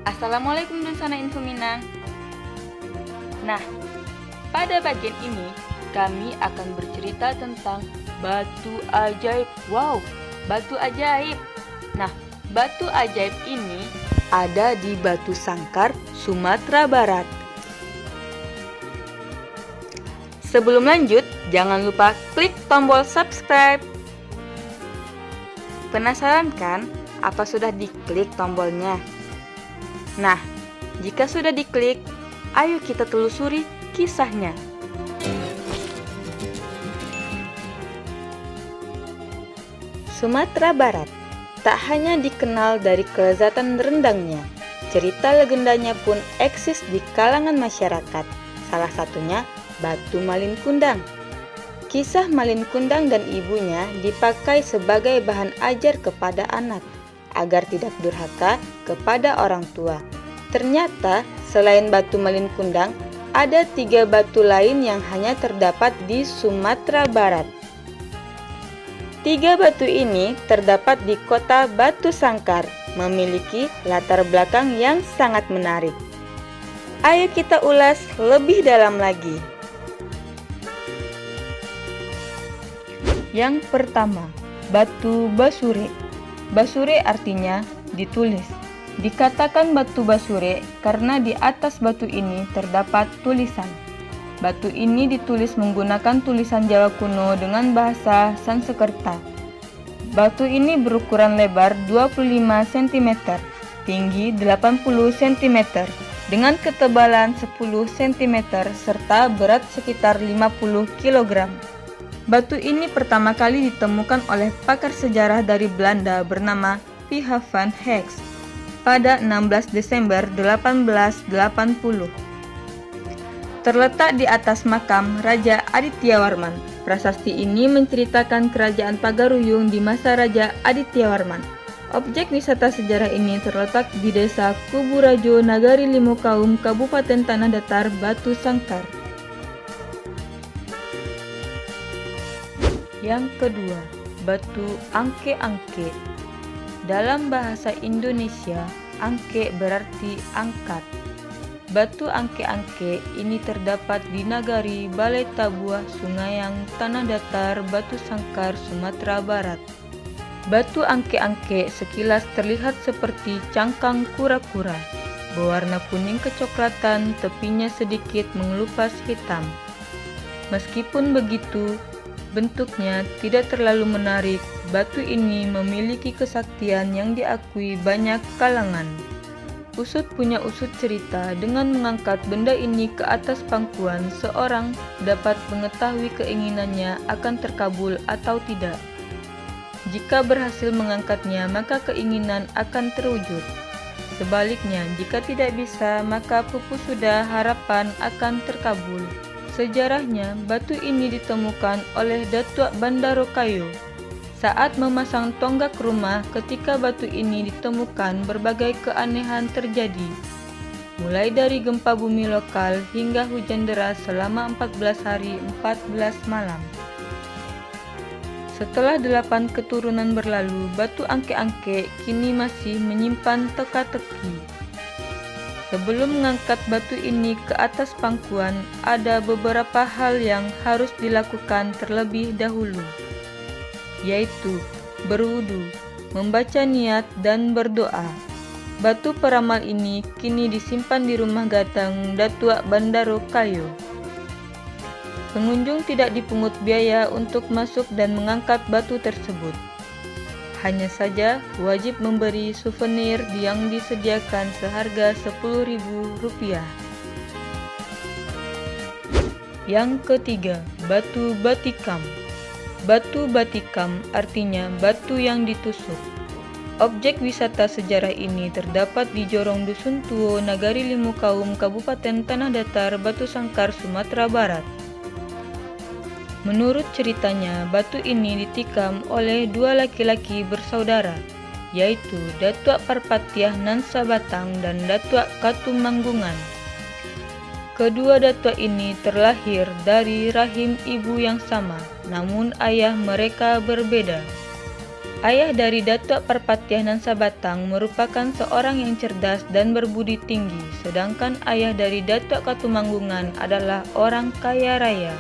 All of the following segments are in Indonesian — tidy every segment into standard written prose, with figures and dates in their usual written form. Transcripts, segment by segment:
Assalamualaikum Dunsana Info Minang. Nah, pada bagian ini kami akan bercerita tentang batu ajaib. Wow, batu ajaib. Nah, batu ajaib ini ada di Batu Sangkar, Sumatera Barat. Sebelum lanjut, jangan lupa klik tombol subscribe. Penasaran kan apa sudah diklik tombolnya? Nah, jika sudah diklik, ayo kita telusuri kisahnya. Sumatera Barat tak hanya dikenal dari kelezatan rendangnya, cerita legendanya pun eksis di kalangan masyarakat. Salah satunya Batu Malin Kundang. Kisah Malin Kundang dan ibunya dipakai sebagai bahan ajar kepada anak agar tidak durhaka kepada orang tua. Ternyata selain Batu Malin Kundang, ada 3 batu lain yang hanya terdapat di Sumatera Barat. 3 batu ini terdapat di kota Batu Sangkar, memiliki latar belakang yang sangat menarik. Ayo kita ulas lebih dalam lagi. Yang pertama, Batu Basure. Basure artinya ditulis. Dikatakan batu basure karena di atas batu ini terdapat tulisan. Batu ini ditulis menggunakan tulisan Jawa kuno dengan bahasa Sanskerta. Batu ini berukuran lebar 25 cm, tinggi 80 cm, dengan ketebalan 10 cm serta berat sekitar 50 kg. Batu ini pertama kali ditemukan oleh pakar sejarah dari Belanda bernama P.H. van Hex pada 16 Desember 1880. Terletak di atas makam Raja Adityawarman. Prasasti ini menceritakan kerajaan Pagaruyung di masa Raja Adityawarman. Objek wisata sejarah ini terletak di Desa Kuburajo, Nagari Limaukaum, Kabupaten Tanah Datar, Batu Sangkar. Yang kedua, Batu Angke-Angke. Dalam bahasa Indonesia, angke berarti angkat. Batu Angke-Angke ini terdapat di Nagari Balai Tabuah, Sungayang, Tanah Datar, Batu Sangkar, Sumatera Barat. Batu Angke-Angke sekilas terlihat seperti cangkang kura-kura, berwarna kuning kecoklatan, tepinya sedikit mengelupas hitam. Meskipun begitu, bentuknya tidak terlalu menarik. Batu ini memiliki kesaktian yang diakui banyak kalangan. Usut punya usut cerita, dengan mengangkat benda ini ke atas pangkuan, seorang dapat mengetahui keinginannya akan terkabul atau tidak. Jika berhasil mengangkatnya, maka keinginan akan terwujud. Sebaliknya, jika tidak bisa, maka pupus sudah harapan akan terkabul. Sejarahnya, batu ini ditemukan oleh Datuk Bandarokayo. Saat memasang tonggak rumah, ketika batu ini ditemukan, berbagai keanehan terjadi. Mulai dari gempa bumi lokal hingga hujan deras selama 14 hari 14 malam. Setelah 8 keturunan berlalu, Batu Angke-Angke kini masih menyimpan teka-teki. Sebelum mengangkat batu ini ke atas pangkuan, ada beberapa hal yang harus dilakukan terlebih dahulu, yaitu berwudu, membaca niat, dan berdoa. Batu peramal ini kini disimpan di rumah gatang Datuk Bandarokayo. Pengunjung tidak dipungut biaya untuk masuk dan mengangkat batu tersebut. Hanya saja wajib memberi souvenir yang disediakan seharga Rp10.000. Yang ketiga, Batu Batikam. Batu Batikam artinya batu yang ditusuk. Objek wisata sejarah ini terdapat di Jorong Dusun Tuo, Nagari Limaukaum, Kabupaten Tanah Datar, Batu Sangkar, Sumatera Barat. Menurut ceritanya, batu ini ditikam oleh 2 laki-laki bersaudara, yaitu Datuk Parpatiah Nansa Batang dan Datuk Katumanggungan. Kedua datuk ini terlahir dari rahim ibu yang sama, namun ayah mereka berbeda. Ayah dari Datuk Perpatian Sabatang merupakan seorang yang cerdas dan berbudi tinggi, sedangkan ayah dari Datuk Katumanggungan adalah orang kaya raya.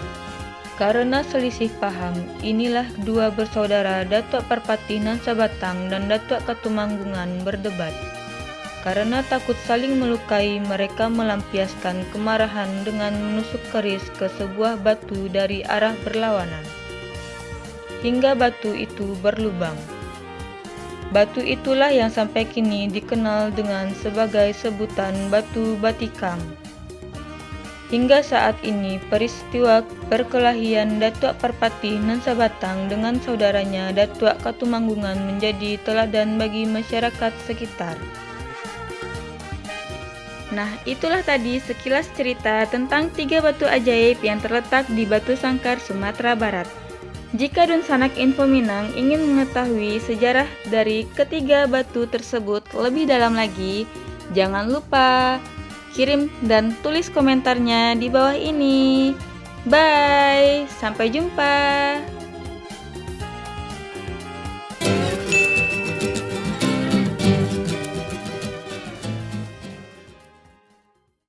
Karena selisih paham, inilah dua bersaudara Datuk Perpatian Sabatang dan Datuk Katumanggungan berdebat. Karena takut saling melukai, mereka melampiaskan kemarahan dengan menusuk keris ke sebuah batu dari arah berlawanan, hingga batu itu berlubang. Batu itulah yang sampai kini dikenal dengan sebagai sebutan Batu Batikam. Hingga saat ini, peristiwa perkelahian Datuk Perpatian Sabatang dengan saudaranya Datuk Katumanggungan menjadi teladan bagi masyarakat sekitar. Nah, itulah tadi sekilas cerita tentang 3 batu ajaib yang terletak di Batu Sangkar, Sumatera Barat. Jika Dun Sanak Info Minang ingin mengetahui sejarah dari ketiga batu tersebut lebih dalam lagi, jangan lupa kirim dan tulis komentarnya di bawah ini. Bye, sampai jumpa.